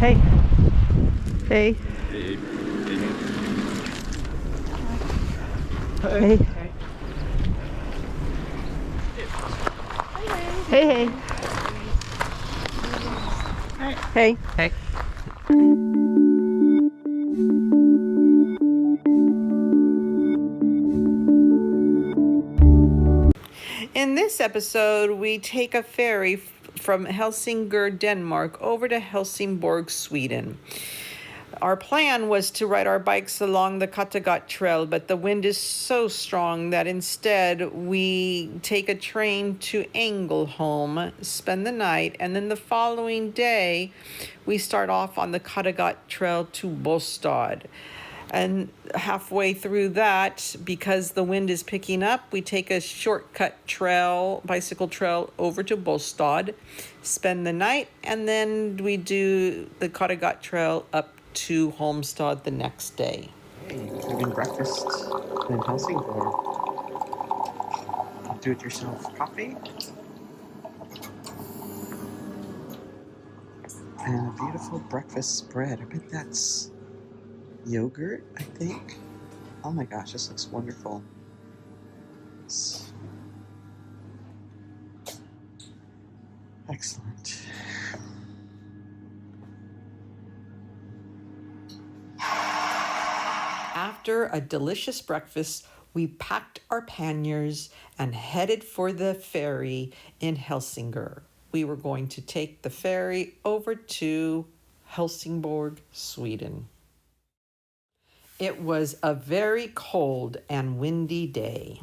Hey. Hey. Hey. Hey. Hey. Hey. Hey. In this episode, we take a ferry from Helsingør, Denmark, over to Helsingborg, Sweden. Our plan was to ride our bikes along the Kattegattleden, but the wind is so strong that instead we take a train to Ängelholm, spend the night, and then the following day we start off on the Kattegattleden to Båstad. And halfway through that, because the wind is picking up, we take a shortcut trail, bicycle trail over to Båstad, spend the night, and then we do the Kattegattleden up to Halmstad the next day. Having breakfast in Helsingborg. Do-it-yourself coffee. And a beautiful breakfast spread. I bet that's yogurt, I think. Oh my gosh, this looks wonderful. Excellent. After a delicious breakfast, we packed our panniers and headed for the ferry in Helsingør. We were going to take the ferry over to Helsingborg, Sweden. It was a very cold and windy day.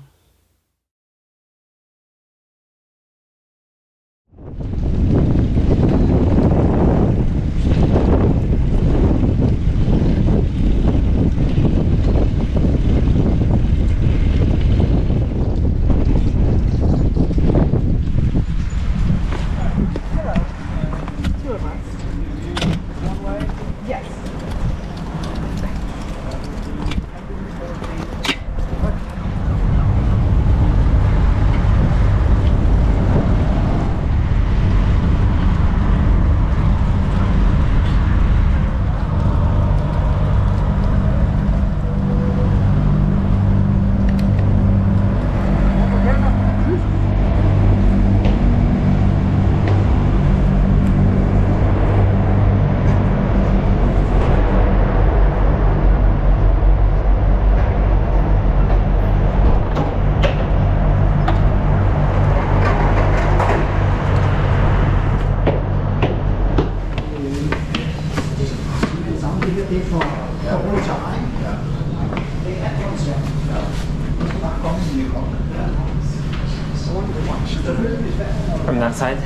From that side.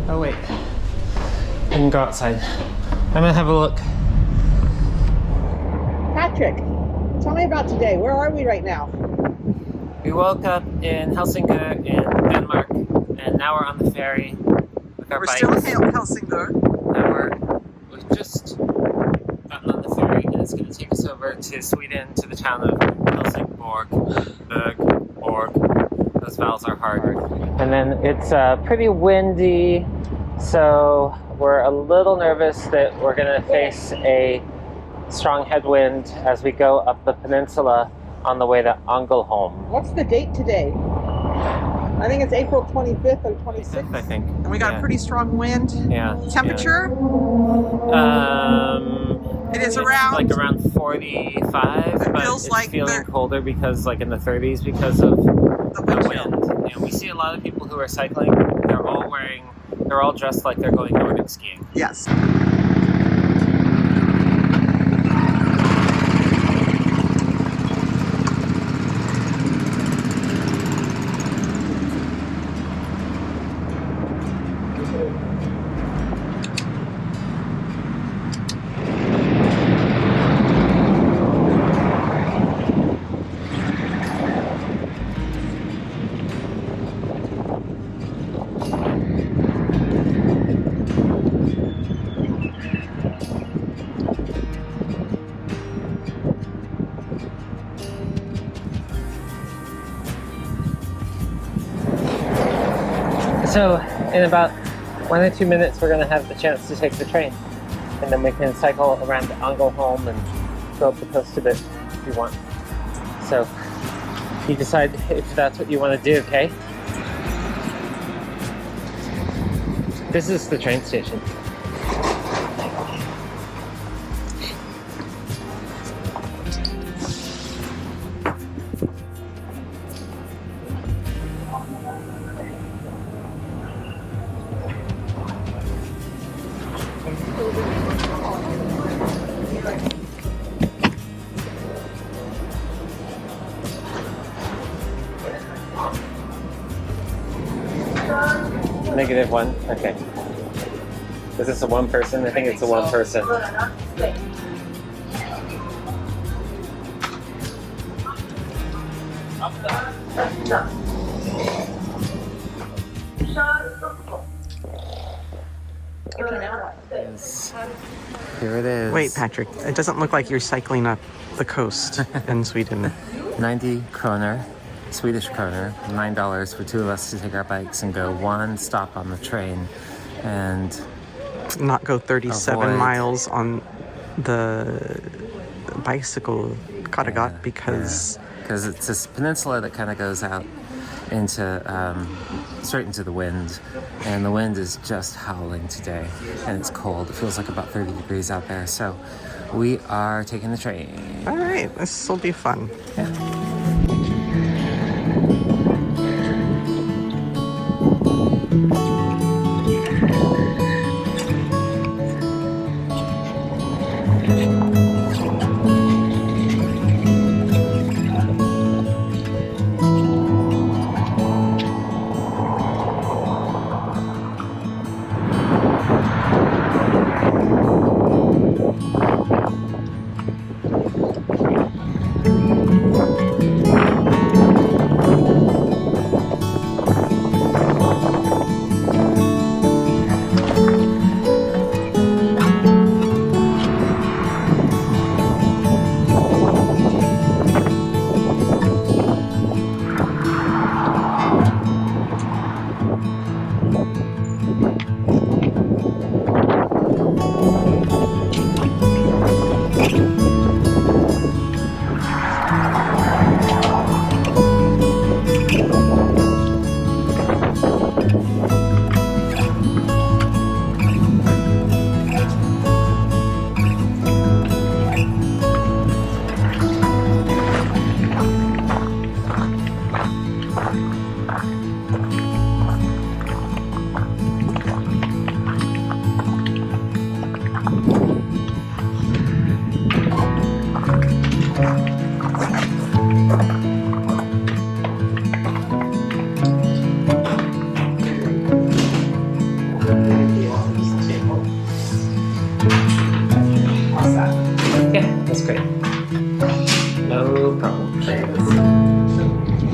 Oh wait, I can go outside. I'm gonna have a look. Patrick, tell me about today. Where are we right now? We woke up in Helsingør in Denmark, and now we're on the ferry with our bikes. We're still in Helsingør. And we've just gotten on the ferry, and it's going to take us over to Sweden, to the town of Helsingborg. Borg. Those vowels are hard. And then it's pretty windy, so we're a little nervous that we're going to face a strong headwind as we go up the peninsula on the way to Ängelholm. What's the date today? I think it's April 25th or 26th. I think. And we got a pretty strong wind. Yeah. Temperature? It is like around 45, but feels it's like feeling colder because like in the 30s because of the wind. And we see a lot of people who are cycling. They're all dressed like they're going Nordic skiing. Yes. So in about 1 or 2 minutes, we're going to have the chance to take the train. And then we can cycle around to Ängelholm and go up the coast a bit if you want. So you decide if that's what you want to do, okay? This is the train station. -1, okay. Is this a one person? I think it's a one person. Yes. Here it is. Wait, Patrick, it doesn't look like you're cycling up the coast in Sweden. 90 kroner, Swedish kroner, $9 for two of us to take our bikes and go one stop on the train and not go 37 avoid. miles on the bicycle Kattegatt because it's this peninsula that kind of goes out into straight into the wind, and the wind is just howling today, and it's cold. It feels like about 30 degrees out there, so we are taking the train. All right, this will be fun. Yeah.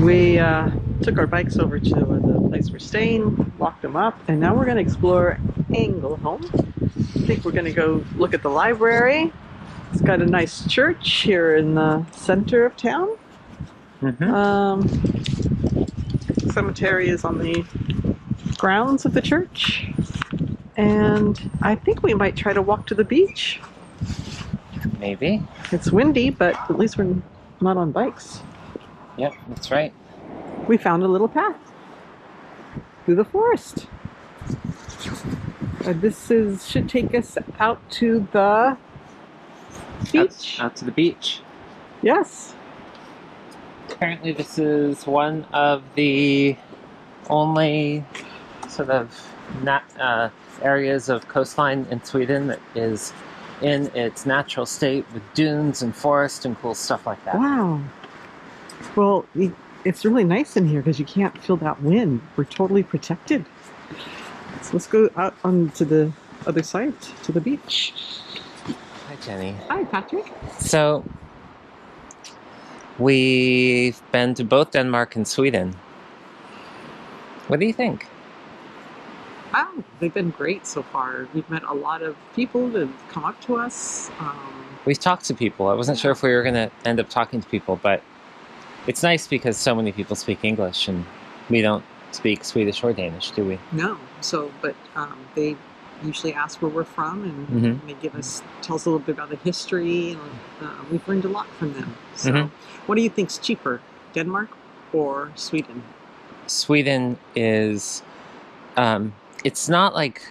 We took our bikes over to the place we're staying, walked them up, and now we're going to explore Ängelholm. I think we're going to go look at the library. It's got a nice church here in the center of town. Cemetery is on the grounds of the church. And I think we might try to walk to the beach. Maybe. It's windy, but at least we're not on bikes. Yep, that's right. We found a little path through the forest. This should take us out to the beach. Out to the beach. Yes. Apparently this is one of the only sort of areas of coastline in Sweden that is in its natural state with dunes and forest and cool stuff like that. Wow. Well, it's really nice in here because you can't feel that wind. We're totally protected. So let's go out onto the other side, to the beach. Hi, Jenny. Hi, Patrick. So, we've been to both Denmark and Sweden. What do you think? Wow, they've been great so far. We've met a lot of people that have come up to us. We've talked to people. I wasn't sure if we were going to end up talking to people, but it's nice because so many people speak English and we don't speak Swedish or Danish, do we? No. So, but they usually ask where we're from, and they tell us a little bit about the history, and we've learned a lot from them. So, what do you think's cheaper, Denmark or Sweden? Sweden is, it's not like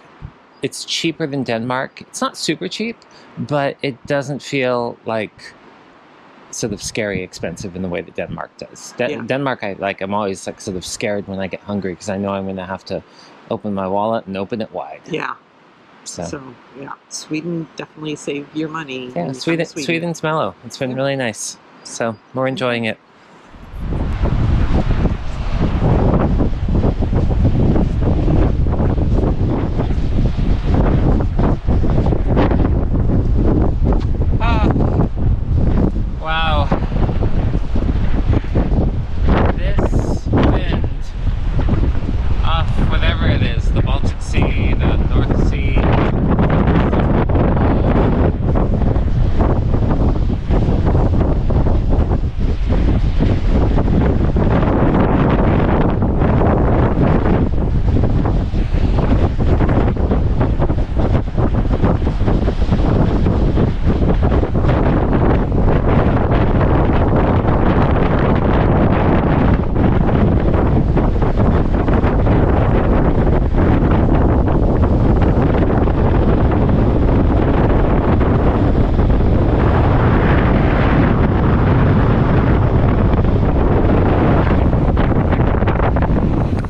it's cheaper than Denmark. It's not super cheap, but it doesn't feel like sort of scary expensive in the way that Denmark does. Denmark, I'm always like sort of scared when I get hungry because I know I'm going to have to open my wallet and open it wide. Yeah. So Sweden definitely saved your money. Yeah, Sweden's mellow. It's been really nice. So we're enjoying it. Wow. This wind off whatever it is, the Baltic Sea, the North Sea.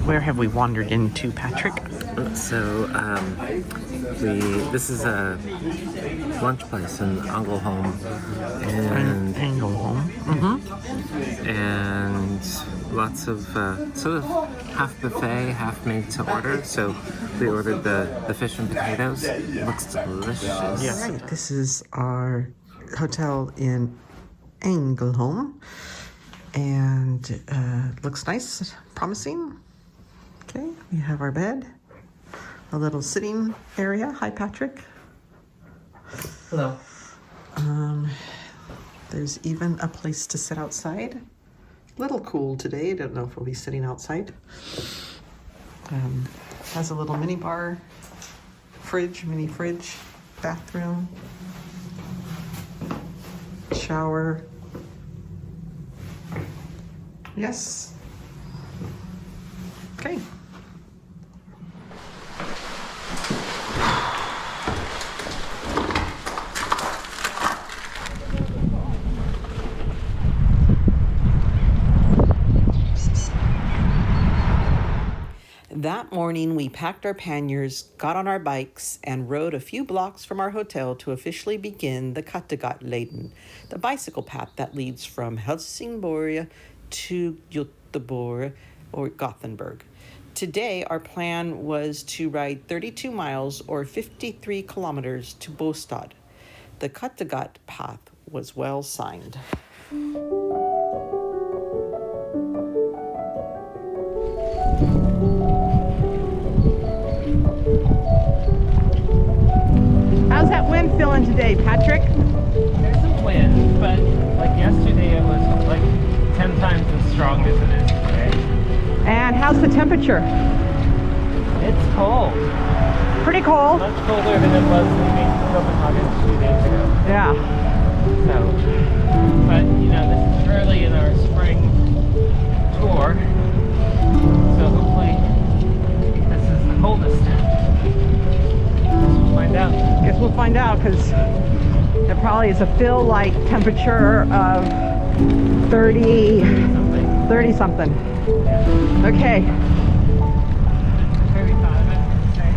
Where have we wandered into, Patrick? So, this is a lunch place in Ängelholm, and and lots of sort of half buffet, half made to order. So we ordered the fish and potatoes. It looks delicious. Yes, this is our hotel in Ängelholm, and looks nice, promising. Okay, we have our bed, a little sitting area. Hi, Patrick. Hello. There's even a place to sit outside. Little cool today. I don't know if we'll be sitting outside. Has a little mini bar, mini fridge, bathroom, shower. Yes. Okay. That morning, we packed our panniers, got on our bikes, and rode a few blocks from our hotel to officially begin the Kattegattleden, the bicycle path that leads from Helsingborg to Göteborg or Gothenburg. Today, our plan was to ride 32 miles or 53 kilometers to Båstad. The Kattegatt path was well signed. How's that wind feeling today, Patrick? There's some wind, but like yesterday it was like 10 times as strong as it is today. And how's the temperature? It's cold. Pretty cold. Much colder than it was leaving Copenhagen 2 days ago. Yeah. So, but this is early in our spring tour, so hopefully this is the coldest. We'll find out. Guess we'll find out, because it probably is a feel-like temperature of 30 something. Yeah. Okay. 35, I would say.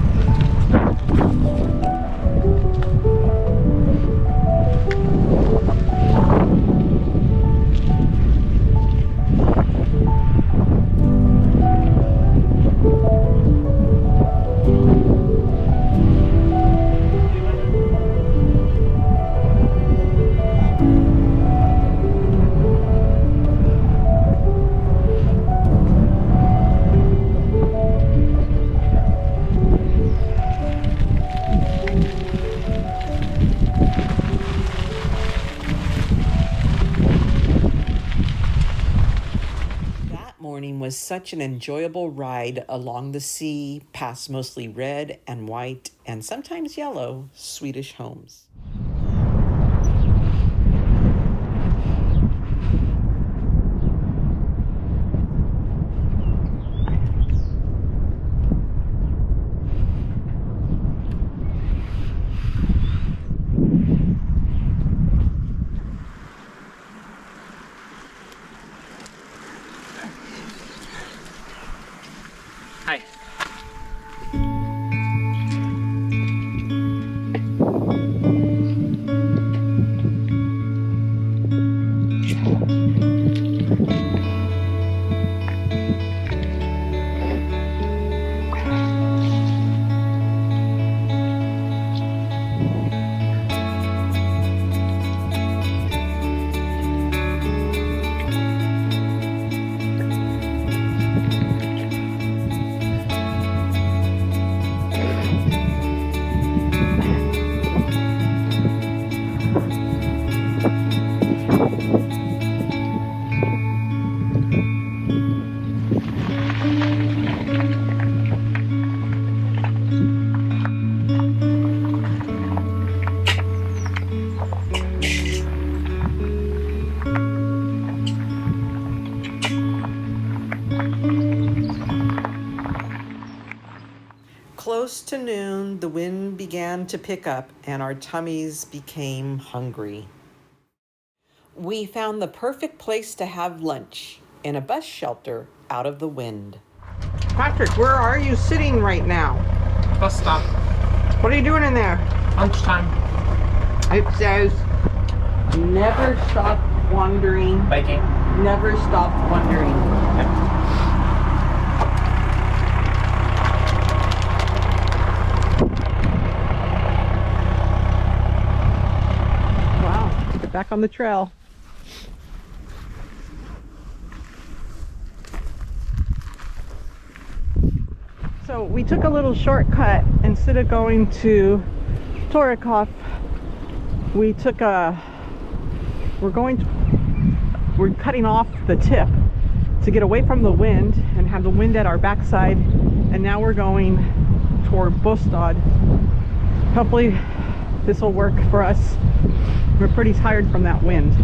was such an enjoyable ride along the sea, past mostly red and white and sometimes yellow Swedish homes. Hi. Close to noon, the wind began to pick up and our tummies became hungry. We found the perfect place to have lunch in a bus shelter out of the wind. Patrick, where are you sitting right now? Bus stop. What are you doing in there? Lunchtime. It says, never stop wondering. Biking. Never stop wondering. Wow, get back on the trail. So we took a little shortcut. Instead of going to Torikov, we took we're cutting off the tip to get away from the wind and have the wind at our backside, and now we're going toward Båstad. Hopefully this will work for us. We're pretty tired from that wind.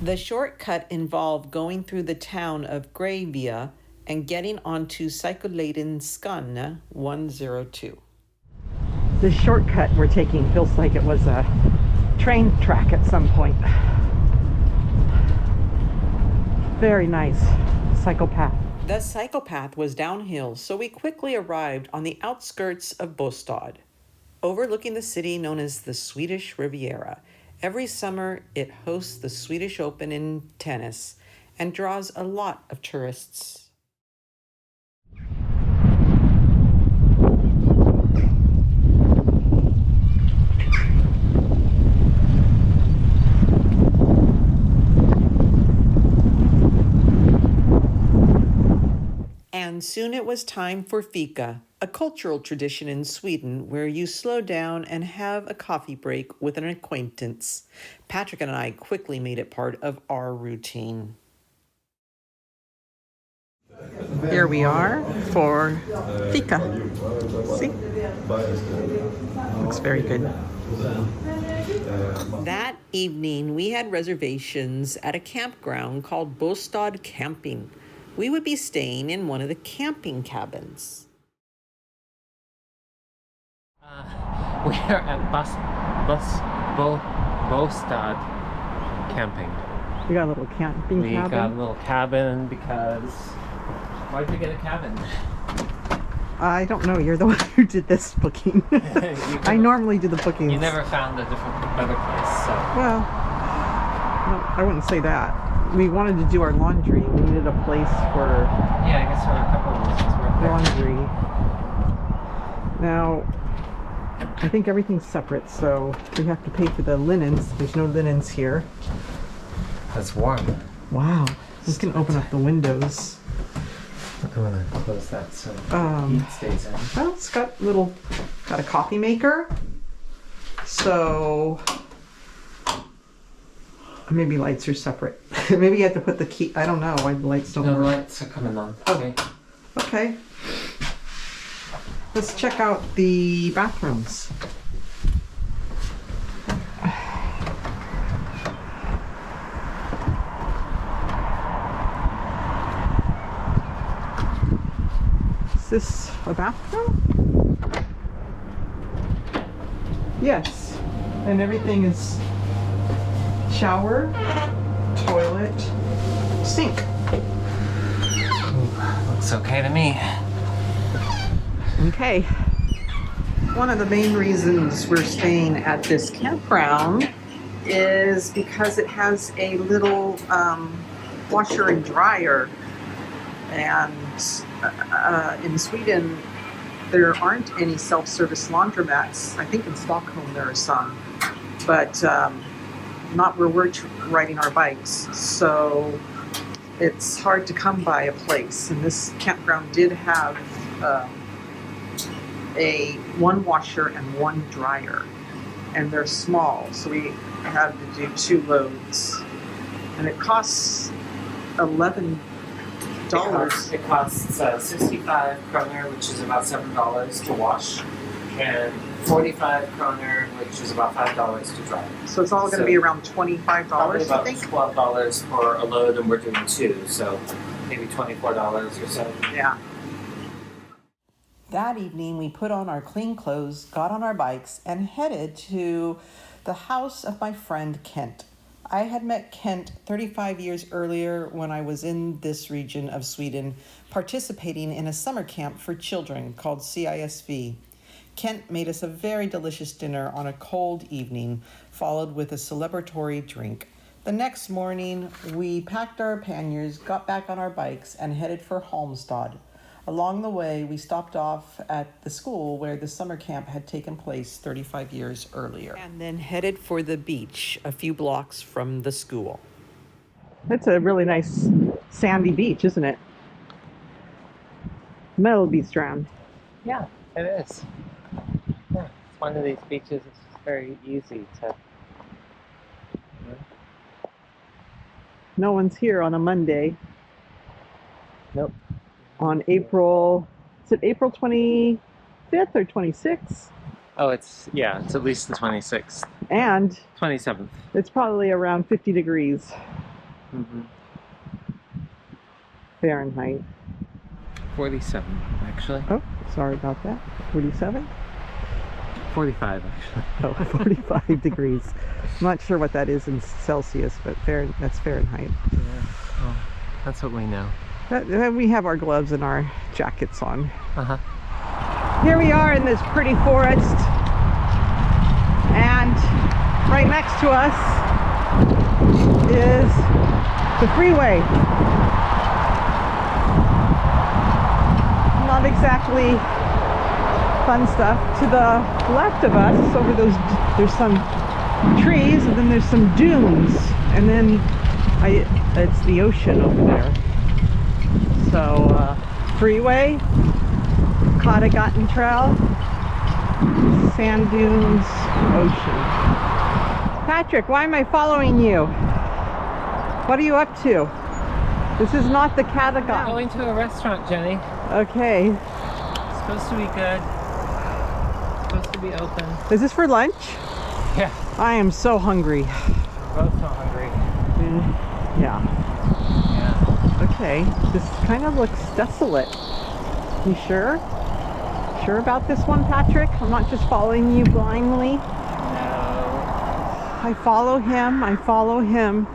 The shortcut involved going through the town of Gravia and getting onto Kattegattleden Skåne 102. The shortcut we're taking feels like it was a train track at some point. Very nice cycle path. The cycle path was downhill, so we quickly arrived on the outskirts of Båstad, overlooking the city known as the Swedish Riviera. Every summer, it hosts the Swedish Open in tennis and draws a lot of tourists. And soon it was time for fika, a cultural tradition in Sweden where you slow down and have a coffee break with an acquaintance. Patrick and I quickly made it part of our routine. Here we are for fika. See? Looks very good. That evening, we had reservations at a campground called Båstad Camping. We would be staying in one of the camping cabins. We are at Båstad camping. We got a little camping cabin. We got a little cabin because... Why'd you get a cabin? I don't know. You're the one who did this booking. I normally do the bookings. You never found a better place, so... Well, no, I wouldn't say that. We wanted to do our laundry. We needed a place for... Yeah, I guess there were a couple of reasons worth laundry. Now, I think everything's separate, so we have to pay for the linens. There's no linens here. That's warm. Wow. We can open up the windows. I'm gonna close that so heat stays in. Well, it's got a coffee maker. So maybe lights are separate. Maybe you have to put the key. I don't know why the lights don't No, the work. lights are coming on. Oh. Okay. Okay. Let's check out the bathrooms. Is this a bathroom? Yes. And everything is shower, toilet, sink. Looks okay to me. Okay. One of the main reasons we're staying at this campground is because it has a little washer and dryer. And in Sweden, there aren't any self-service laundromats. I think in Stockholm there are some, but not where we're riding our bikes. So it's hard to come by a place. And this campground did have one washer and one dryer, and they're small, so we had to do 2 loads, and it costs $11. It costs 65 kroner, which is about $7 to wash, and 45 kroner, which is about $5 to dry. So it's all going to be around $25, Probably I about think. $12 for a load, and we're doing 2, so maybe $24 or so. Yeah. That evening, we put on our clean clothes, got on our bikes, and headed to the house of my friend Kent. I had met Kent 35 years earlier when I was in this region of Sweden, participating in a summer camp for children called CISV. Kent made us a very delicious dinner on a cold evening, followed with a celebratory drink. The next morning, we packed our panniers, got back on our bikes, and headed for Halmstad. Along the way, we stopped off at the school where the summer camp had taken place 35 years earlier. And then headed for the beach a few blocks from the school. That's a really nice sandy beach, isn't it? Metal beach strand. Yeah, it is. Yeah, it's one of these beaches. It's very easy to. No one's here on a Monday. Nope. On April 25th or 26th? Oh, it's at least the 26th. And 27th. it's probably around 50 degrees Fahrenheit. 47, actually. Oh, sorry about that. 47? 45, actually. Oh, 45 degrees. I'm not sure what that is in Celsius, but that's Fahrenheit. Yeah. Well, that's what we know. We have our gloves and our jackets on. Uh-huh. Here we are in this pretty forest, and right next to us is the freeway. Not exactly fun stuff. To the left of us, there's some trees, and then there's some dunes, and then it's the ocean over there. So, freeway, Kattegattleden trail, sand dunes, ocean. Patrick, why am I following you? What are you up to? This is not the Kattegattleden. Going to a restaurant, Jenny. Okay. It's supposed to be good. It's supposed to be open. Is this for lunch? Yeah. I am so hungry. We're both so hungry. Yeah. Okay, this kind of looks desolate. You sure? Sure about this one, Patrick? I'm not just following you blindly. No. I follow him.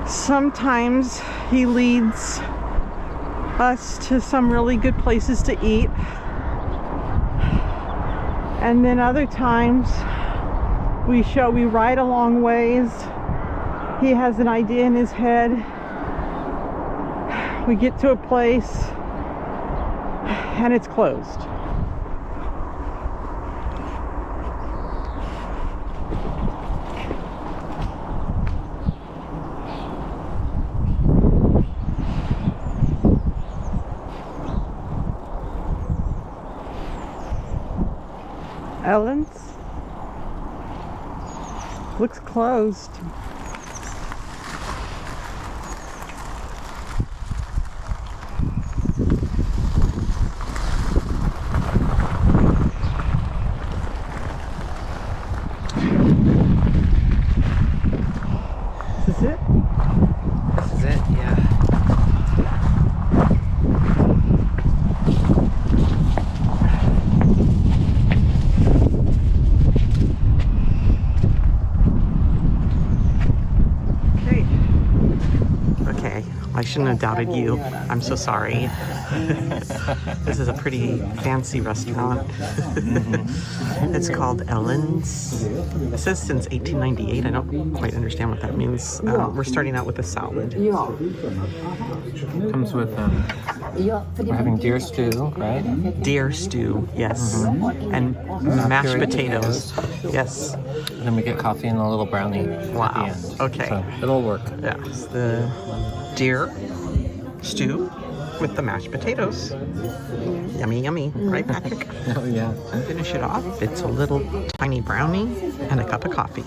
Sometimes he leads us to some really good places to eat. And then other times we ride a long ways. He has an idea in his head. We get to a place and it's closed. Ellen's looks closed. shouldn't have doubted you. I'm so sorry. This is a pretty fancy restaurant. It's called Ellen's. It says since 1898. I don't quite understand what that means. We're starting out with a salad. Comes with, we're having deer stew, right? Deer stew, yes. And mashed potatoes. Yes. And then we get coffee and a little brownie at the end. Okay. So it'll work. Yeah. It's the deer stew with the mashed potatoes. Yummy, yummy. Right, Patrick? Oh, yeah. Finish it off. It's a little tiny brownie and a cup of coffee.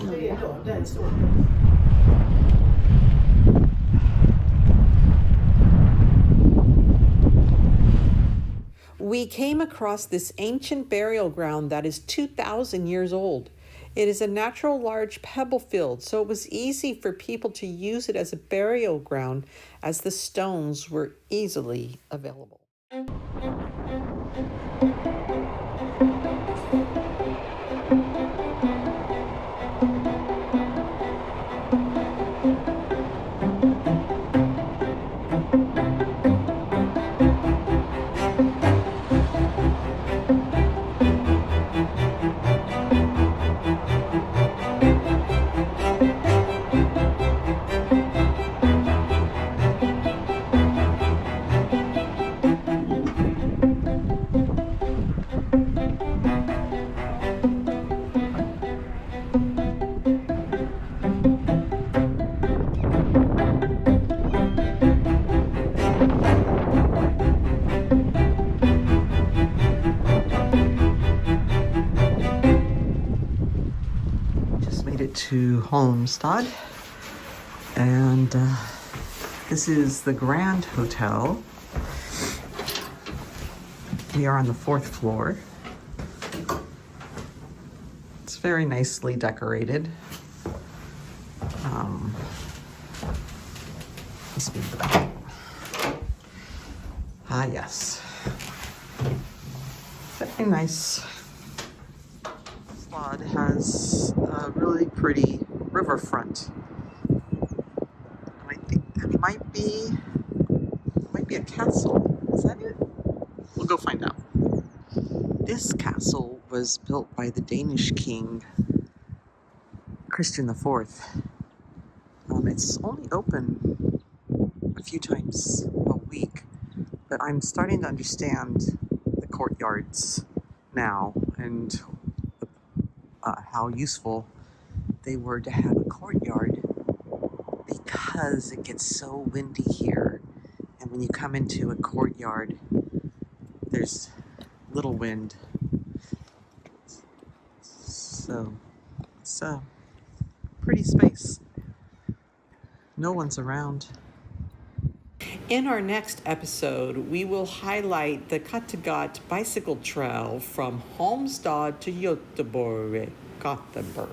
We came across this ancient burial ground that is 2,000 years old. It is a natural large pebble field, so it was easy for people to use it as a burial ground as the stones were easily available. To Halmstad, and this is the Grand Hotel. We are on the 4th floor. It's very nicely decorated. Let's move the back. Ah, yes. Very nice. It has a really pretty riverfront. And I think that might be a castle. Is that it? We'll go find out. This castle was built by the Danish king Christian IV. It's only open a few times a week, but I'm starting to understand the courtyards now and how useful they were to have a courtyard, because it gets so windy here, and when you come into a courtyard there's little wind, so it's a pretty space. No one's around. In our next episode, we will highlight the Kattegattleden bicycle trail from Halmstad to Gothenburg.